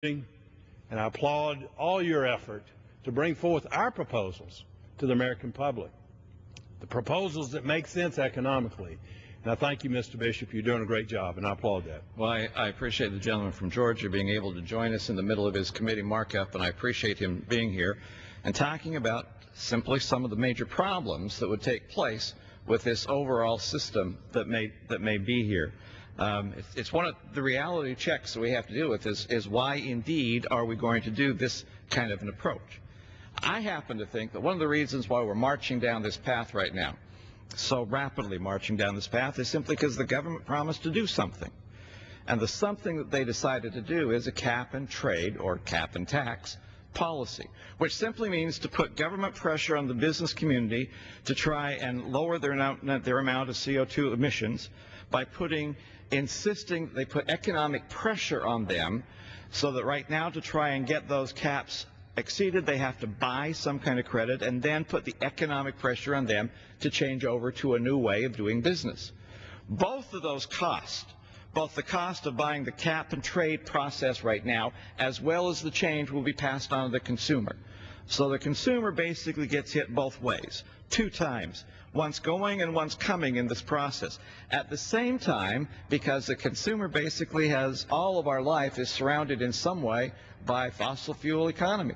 and I applaud all your effort to bring forth our proposals to the American public, the proposals that make sense economically. And I thank you, Mr. Bishop. You're doing a great job, and I applaud that. Well, I appreciate the gentleman from Georgia being able to join us in the middle of his committee markup, and I appreciate him being here and talking about simply some of the major problems that would take place with this overall system that may be here. It's one of the reality checks that we have to deal with is why indeed are we going to do this kind of an approach. I happen to think that one of the reasons why we're marching down this path right now, so rapidly marching down this path, is simply because the government promised to do something. And the something that they decided to do is a cap and trade or cap and tax policy, which simply means to put government pressure on the business community to try and lower their amount of CO2 emissions by insisting they put economic pressure on them, so that right now to try and get those caps exceeded, they have to buy some kind of credit and then put the economic pressure on them to change over to a new way of doing business. Both of those cost, both the cost of buying the cap and trade process right now, as well as the change, will be passed on to the consumer. So the consumer basically gets hit both ways, 2 times, once going and once coming in this process. At the same time, because the consumer basically has all of our life is surrounded in some way by fossil fuel economy.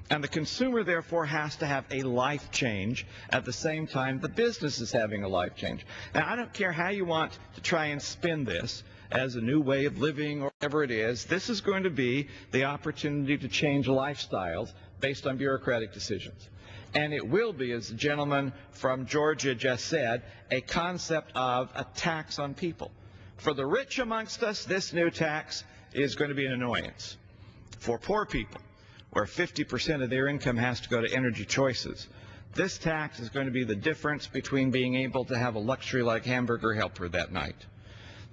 And the consumer, therefore, has to have a life change at the same time the business is having a life change. Now, I don't care how you want to try and spin this as a new way of living or whatever it is. This is going to be the opportunity to change lifestyles based on bureaucratic decisions. And it will be, as the gentleman from Georgia just said, a concept of a tax on people. For the rich amongst us, this new tax is going to be an annoyance. For poor people, where 50% of their income has to go to energy choices, this tax is going to be the difference between being able to have a luxury like hamburger helper that night.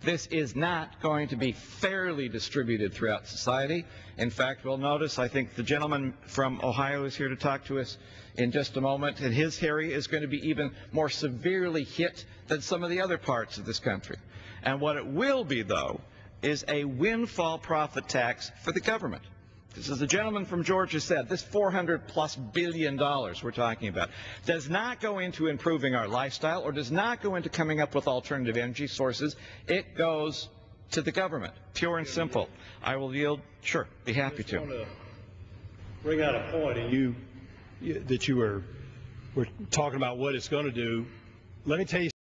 This is not going to be fairly distributed throughout society. In fact, we'll notice, I think the gentleman from Ohio is here to talk to us in just a moment, and his area is going to be even more severely hit than some of the other parts of this country. And what it will be, though, is a windfall profit tax for the government. This is the gentleman from Georgia said, this $400+ billion we're talking about does not go into improving our lifestyle or does not go into coming up with alternative energy sources. It goes to the government, pure and simple. I will yield. Sure, be happy to. I want to bring out a point, and that you were talking about what it's going to do. Let me tell you